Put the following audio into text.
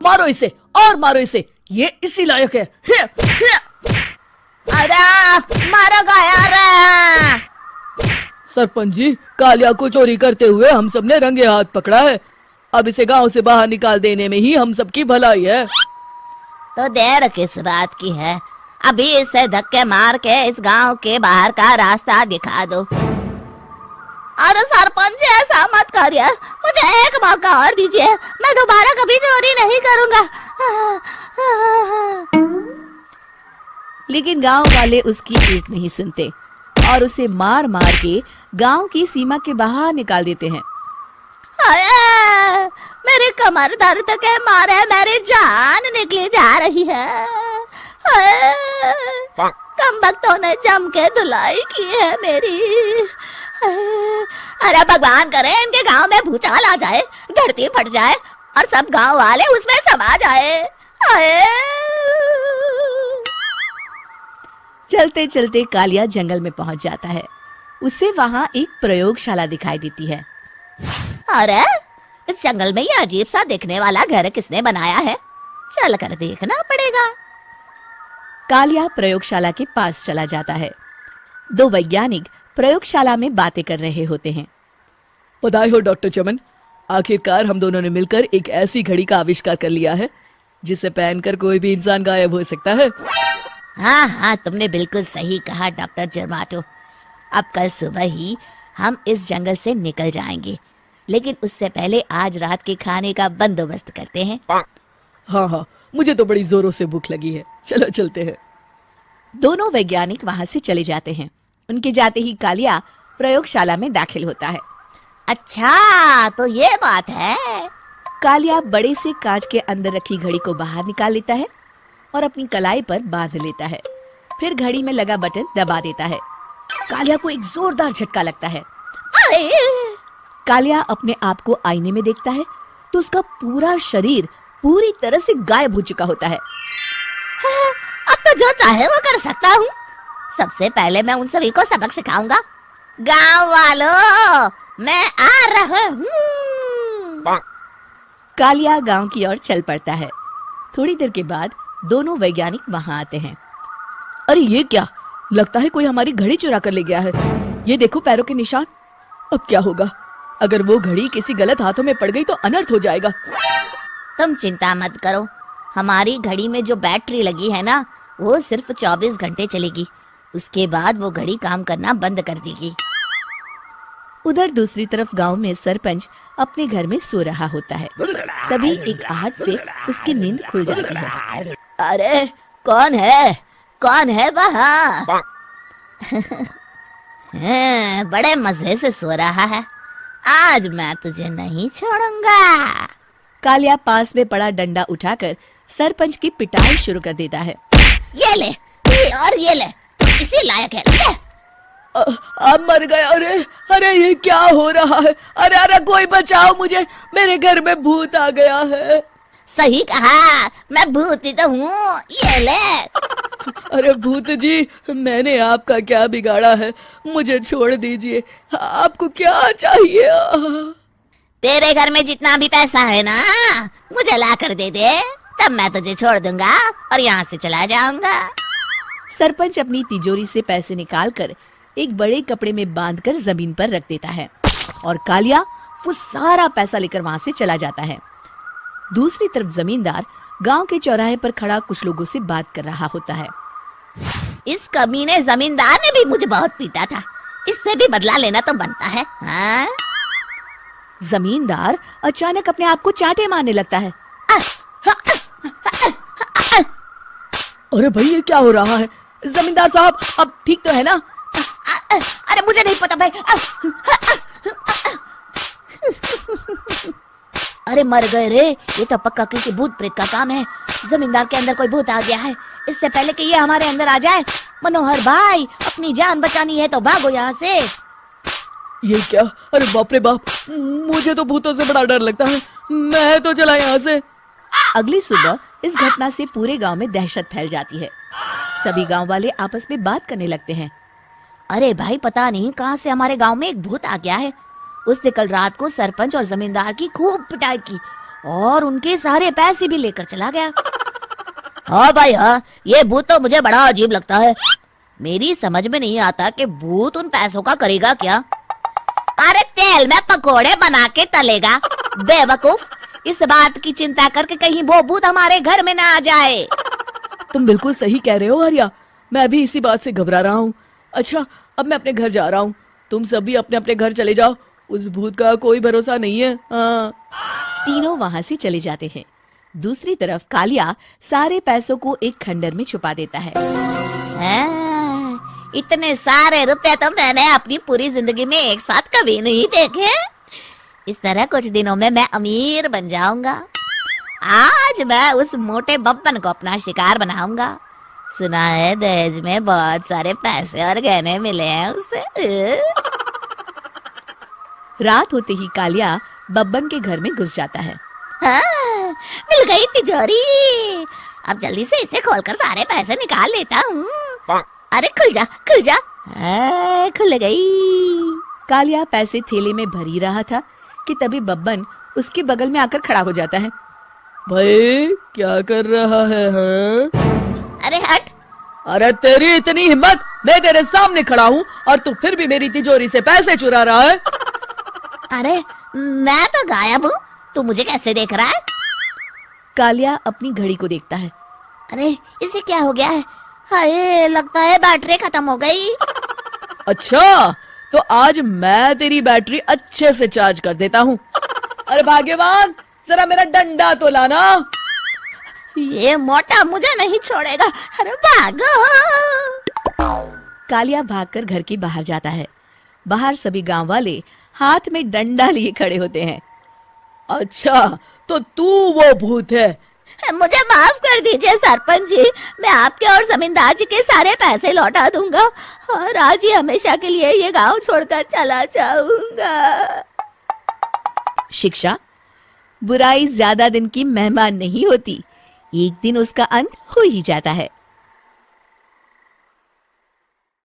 मारो इसे और मारो इसे, ये इसी लायक है। अरे मारो यार। सरपंच जी, कालिया को चोरी करते हुए हम सब ने रंगे हाथ पकड़ा है। अब इसे गांव से बाहर निकाल देने में ही हम सबकी भलाई है। तो देर किस बात की है, अभी इसे धक्के मार के इस गांव के बाहर का रास्ता दिखा दो। अरे सरपंच जी, ऐसा मत करिए, मुझे एक मौका और दीजिए, मैं दोबारा कभी चोरी नहीं करूंगा। लेकिन गांव वाले उसकी एक नहीं सुनते और उसे मार मार के गांव की सीमा के बाहर निकाल देते हैं। मेरी कमर दर्द के मारे मेरी जान निकली जा रही है। कमबख्तों ने जम के धुलाई की है मेरी। अरे भगवान करे इनके गांव में भूचाल आ जाए, धरती फट जाए और सब गांव वाले उसमें समा जाए। चलते चलते कालिया जंगल में पहुंच जाता है। उसे वहां एक प्रयोगशाला दिखाई देती है। अरे इस जंगल में ये अजीब सा दिखने वाला घर किसने बनाया है, चल कर देखना पड़ेगा। कालिया प्रयोगशाला के पास चला जाता है। दो वैज्ञानिक प्रयोगशाला में बातें कर रहे होते हैं। बधाई हो डॉक्टर चमन, आखिरकार हम दोनों ने मिलकर एक ऐसी घड़ी का आविष्कार कर लिया है जिसे पहनकर कोई भी इंसान गायब हो सकता है। हाँ हाँ, तुमने बिल्कुल सही कहा डॉक्टर जर्माटो। अब कल सुबह ही हम इस जंगल से निकल जाएंगे, लेकिन उससे पहले आज रात के खाने का बंदोबस्त करते हैं। हाँ हाँ, मुझे तो बड़ी जोरों से भूख लगी है, चलो चलते हैं। दोनों वैज्ञानिक वहां से चले जाते हैं। उनके जाते ही कालिया प्रयोगशाला में दाखिल होता है। अच्छा तो ये बात है। कालिया बड़े से कांच के अंदर रखी घड़ी को बाहर निकाल लेता है और अपनी कलाई पर बांध लेता है। फिर घड़ी में लगा बटन दबा देता है। कालिया को एक जोरदार झटका लगता है। कालिया अपने आप को आईने में देखता है तो उसका पूरा शरीर पूरी तरह से गायब हो चुका होता है। अब तो जो चाहे वो कर सकता हूँ। सबसे पहले मैं उन सभी को सबक सिखाऊंगा। गांव वालों, मैं आ रहा हूँ। कालिया गांव की ओर चल पड़ता है। थोड़ी देर के बाद दोनों वैज्ञानिक वहां आते हैं। अरे ये क्या, लगता है कोई हमारी घड़ी चुरा कर ले गया है। ये देखो पैरों के निशान। अब क्या होगा, अगर वो घड़ी किसी गलत हाथों में पड़ गई तो अनर्थ हो जाएगा। तुम चिंता मत करो, हमारी घड़ी में जो बैटरी लगी है ना, वो सिर्फ 24 घंटे चलेगी। उसके बाद वो घड़ी काम करना बंद कर देगी। उधर दूसरी तरफ गांव में सरपंच अपने घर में सो रहा होता है। तभी एक आहट से उसकी नींद खुल जाती है। अरे कौन है वहाँ? बड़े मजे से सो रहा है, आज मैं तुझे नहीं छोड़ूंगा। कालिया पास में पड़ा डंडा उठाकर सरपंच की पिटाई शुरू कर देता है। ये ले और ये ले, इसी लायक है, ले। अब मर गया। अरे ये क्या हो रहा है? अरे कोई बचाओ मुझे, मेरे घर में भूत आ गया है। सही कहा, मैं भूत ही तो हूँ, ये ले। अरे भूत जी, मैंने आपका क्या बिगाड़ा है, मुझे छोड़ दीजिए। आपको क्या चाहिए? तेरे घर में जितना भी पैसा है ना, मुझे ला कर दे दे, तब मैं तुझे छोड़ दूंगा और यहाँ से चला जाऊंगा। सरपंच अपनी तिजोरी से पैसे निकालकर एक बड़े कपड़े में बांधकर जमीन पर रख देता है और कालिया वो सारा पैसा लेकर वहां से चला जाता है। दूसरी तरफ जमींदार गांव के चौराहे पर खड़ा कुछ लोगों से बात कर रहा होता है। इस कमीने जमींदार ने भी मुझे बहुत पीटा था, इससे भी बदला लेना तो बनता है। हाँ? जमींदार अचानक अपने आप को चांटे मारने लगता है। अरे भाई ये क्या हो रहा है? जमींदार साहब अब ठीक तो है ना? अरे मुझे नहीं पता भाई। अरे मर गए रे, ये तो पक्का किसी भूत प्रेत का काम है। जमींदार के अंदर कोई भूत आ गया है, इससे पहले कि ये हमारे अंदर आ जाए। मनोहर भाई, अपनी जान बचानी है तो भागो यहाँ से। ये क्या? अरे बाप रे बाप, मुझे तो भूतों से बड़ा डर लगता है, मैं तो चला यहाँ से। अगली सुबह इस घटना से पूरे गांव में दहशत फैल जाती है। सभी गांव वाले आपस में बात करने लगते हैं। अरे भाई, पता नहीं कहां से हमारे गांव में एक भूत आ गया है। उसने कल रात को सरपंच और जमींदार की खूब पिटाई की और उनके सारे पैसे भी लेकर चला गया। हाँ भाई हाँ, ये भूत तो मुझे बड़ा अजीब लगता है। मेरी समझ में नहीं आता कि भूत उन पैसों का करेगा क्या। अरे तेल में पकोड़े बना के तलेगा बेवकूफ। इस बात की चिंता करके कहीं वो भूत हमारे घर में ना आ जाए। तुम बिल्कुल सही कह रहे हो आर्या, मैं भी इसी बात से घबरा रहा हूँ। अच्छा, अब मैं अपने घर जा रहा हूँ, तुम सभी अपने अपने घर चले जाओ, उस भूत का कोई भरोसा नहीं है। हाँ। तीनों वहां से चले जाते हैं। दूसरी तरफ कालिया सारे पैसों को एक खंडर में छुपा देता है। इतने सारे रुपए तो मैंने अपनी पूरी जिंदगी में एक साथ कभी नहीं देखे। इस तरह कुछ दिनों में मैं अमीर बन जाऊंगा। आज मैं उस मोटे बब्बन को अपना शिकार बनाऊंगा। सुना है दहेज में बहुत सारे पैसे और गहने मिले हैं उसे। रात होते ही कालिया बब्बन के घर में घुस जाता है। हाँ, मिल गई तिजोरी। अब जल्दी से इसे खोलकर सारे पैसे निकाल लेता हूँ। अरे खुल जा खुल जा। खुल गई। कालिया पैसे थैले में भर ही रहा था कि तभी बब्बन उसके बगल में आकर खड़ा हो जाता है। भाई क्या कर रहा है हाँ? अरे हट। अरे तेरी इतनी हिम्मत, मैं तेरे सामने खड़ा हूँ और तू फिर भी मेरी तिजोरी से पैसे चुरा रहा है। अरे मैं तो गायब हूँ, तू मुझे कैसे देख रहा है? कालिया अपनी घड़ी को देखता है। अरे इसे क्या हो गया है? हाय, लगता है बैटरी खत्म हो गई। अच्छा, तो आज मैं तेरी बैटरी अच्छे से चार्ज कर देता हूँ। अरे भाग्यवान, जरा मेरा डंडा तो लाना। ये मोटा मुझे नहीं छोड़ेगा। अरे भागो। कालिया भागकर घर के बाहर जाता है। बाहर सभी गांव वाले हाथ में डंडा लिए खड़े होते हैं। अच्छा, तो तू वो भूत है। मुझे माफ कर दीजिए सरपंच जी, मैं आपके और जमींदार जी के सारे पैसे लौटा दूंगा और आज ही हमेशा के लिए ये गांव छोड़कर चला जाऊंगा। शिक्षा, बुराई ज्यादा दिन की मेहमान नहीं होती, एक दिन उसका अंत हो ही जाता है।